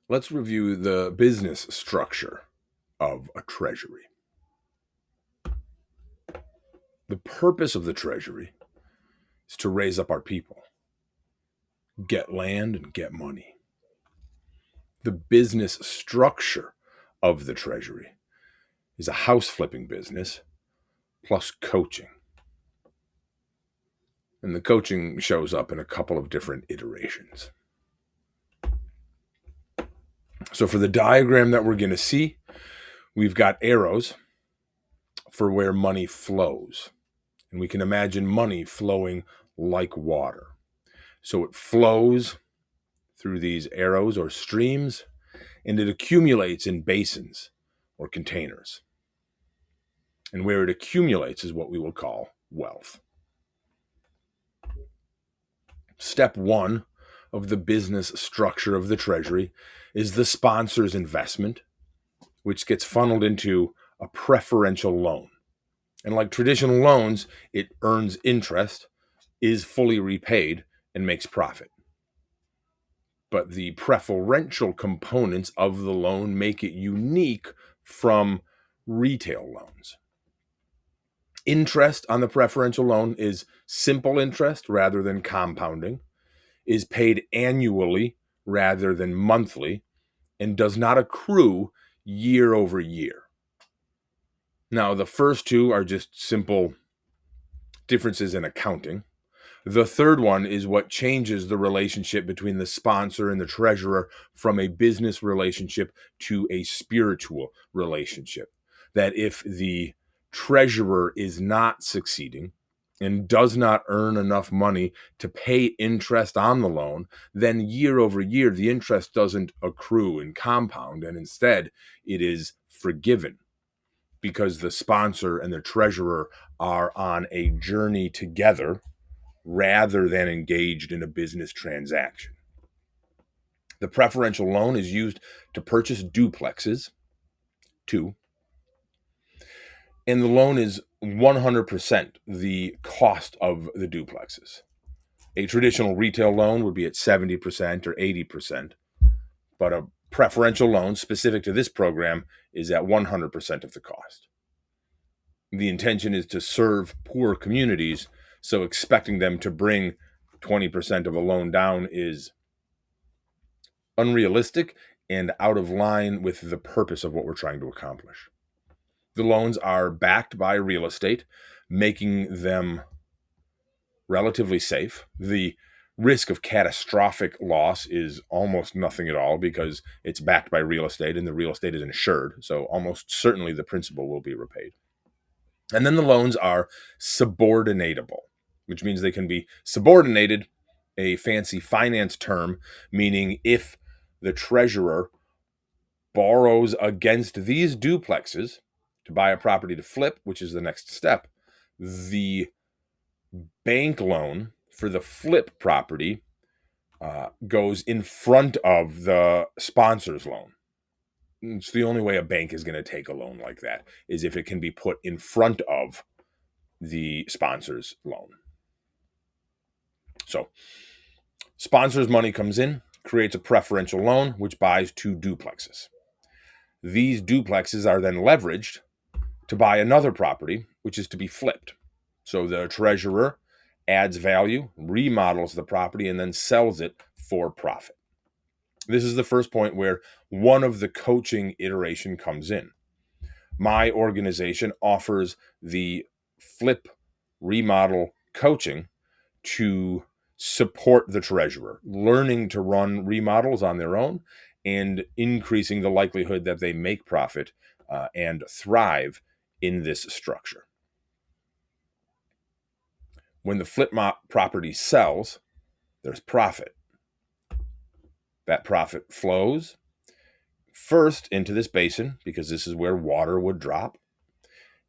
Let's review the business structure of a treasury. The purpose of the treasury is to raise up our people, get land, and get money. The business structure of the treasury is a house flipping business plus coaching. And the coaching shows up in a couple of different iterations. So for the diagram that we're going to see, we've got arrows for where money flows. And we can imagine money flowing like water. So it flows through these arrows or streams, and it accumulates in basins or containers. And where it accumulates is what we will call wealth. Step one of the business structure of the treasury is the sponsor's investment, which gets funneled into a preferential loan. And like traditional loans, it earns interest, is fully repaid, and makes profit. But the preferential components of the loan make it unique from retail loans. Interest on the preferential loan is simple interest rather than compounding, is paid annually rather than monthly, and does not accrue year over year. Now, the first two are just simple differences in accounting. The third one is what changes the relationship between the sponsor and the treasurer from a business relationship to a spiritual relationship. That if the treasurer is not succeeding and does not earn enough money to pay interest on the loan, then year over year, the interest doesn't accrue and compound, and instead it is forgiven because the sponsor and the treasurer are on a journey together rather than engaged in a business transaction. The preferential loan is used to purchase duplexes, two, and the loan is 100% the cost of the duplexes. A traditional retail loan would be at 70% or 80%, but a preferential loan specific to this program is at 100% of the cost. The intention is to serve poor communities, so expecting them to bring 20% of a loan down is unrealistic and out of line with the purpose of what we're trying to accomplish. The loans are backed by real estate, making them relatively safe. The risk of catastrophic loss is almost nothing at all because it's backed by real estate and the real estate is insured. So almost certainly the principal will be repaid. And then the loans are subordinatable, which means they can be subordinated, a fancy finance term, meaning if the treasurer borrows against these duplexes to buy a property to flip, which is the next step, the bank loan for the flip property goes in front of the sponsor's loan. It's the only way a bank is going to take a loan like that is if it can be put in front of the sponsor's loan. So sponsor's money comes in, creates a preferential loan, which buys two duplexes. These duplexes are then leveraged to buy another property, which is to be flipped. So the treasurer adds value, remodels the property, and then sells it for profit. This is the first point where one of the coaching iteration comes in. My organization offers the flip remodel coaching to support the treasurer, learning to run remodels on their own and increasing the likelihood that they make profit and thrive in this structure. When the flip property sells, there's profit. That profit flows first into this basin because this is where water would drop.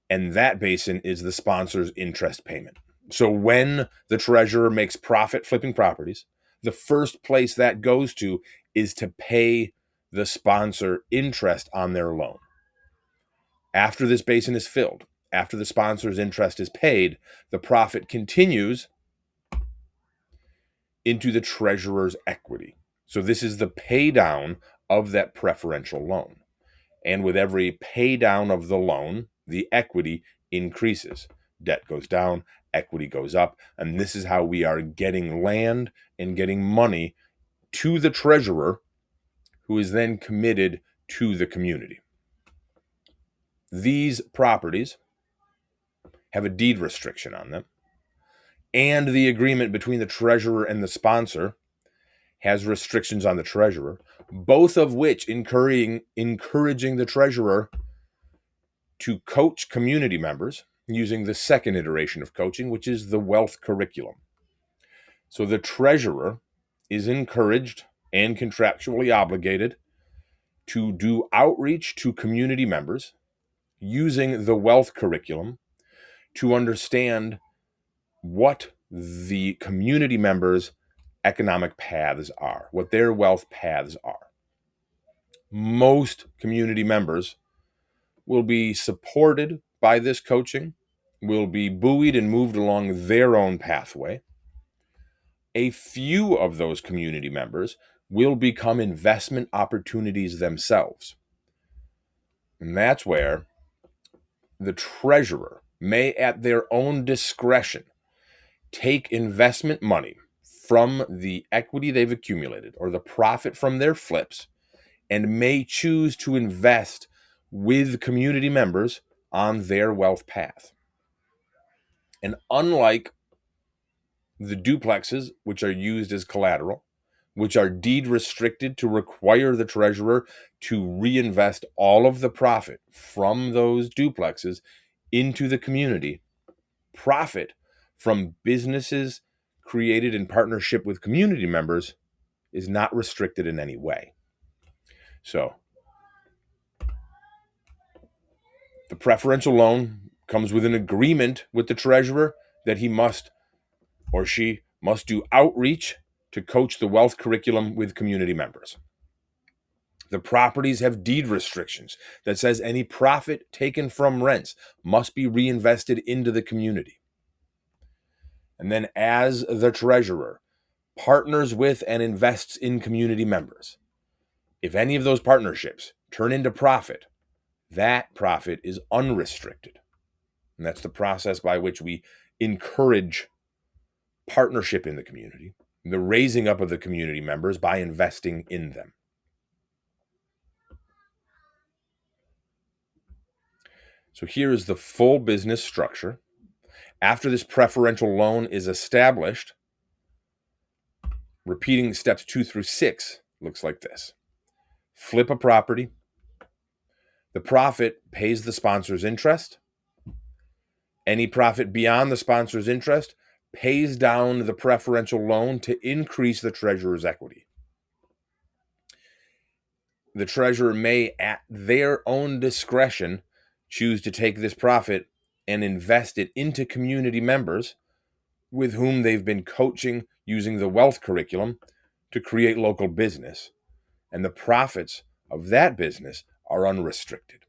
And that basin is the sponsor's interest payment. So when the treasurer makes profit flipping properties, the first place that goes to is to pay the sponsor interest on their loan. After this basin is filled, after the sponsor's interest is paid, the profit continues into the treasurer's equity. So this is the pay down of that preferential loan. And with every pay down of the loan, the equity increases. Debt goes down, equity goes up. And this is how we are getting land and getting money to the treasurer, who is then committed to the community. These properties have a deed restriction on them, and the agreement between the treasurer and the sponsor has restrictions on the treasurer, both of which encouraging the treasurer to coach community members using the second iteration of coaching, which is the wealth curriculum. So the treasurer is encouraged and contractually obligated to do outreach to community members using the wealth curriculum to understand what the community members' economic paths are, what their wealth paths are. Most community members will be supported by this coaching, will be buoyed and moved along their own pathway. A few of those community members will become investment opportunities themselves. And that's where the treasurer may, at their own discretion, take investment money from the equity they've accumulated or the profit from their flips and may choose to invest with community members on their wealth path. And unlike the duplexes, which are used as collateral, which are deed restricted to require the treasurer to reinvest all of the profit from those duplexes into the community, profit from businesses created in partnership with community members is not restricted in any way. So the preferential loan comes with an agreement with the treasurer that he must or she must do outreach to coach the wealth curriculum with community members. The properties have deed restrictions that says any profit taken from rents must be reinvested into the community. And then as the treasurer partners with and invests in community members, if any of those partnerships turn into profit, that profit is unrestricted. And that's the process by which we encourage partnership in the community, the raising up of the community members by investing in them. So here is the full business structure. After this preferential loan is established, repeating steps 2 through 6 looks like this. Flip a property. The profit pays the sponsor's interest. Any profit beyond the sponsor's interest pays down the preferential loan to increase the treasurer's equity. The treasurer may, at their own discretion, choose to take this profit and invest it into community members with whom they've been coaching using the wealth curriculum to create local business. And the profits of that business are unrestricted.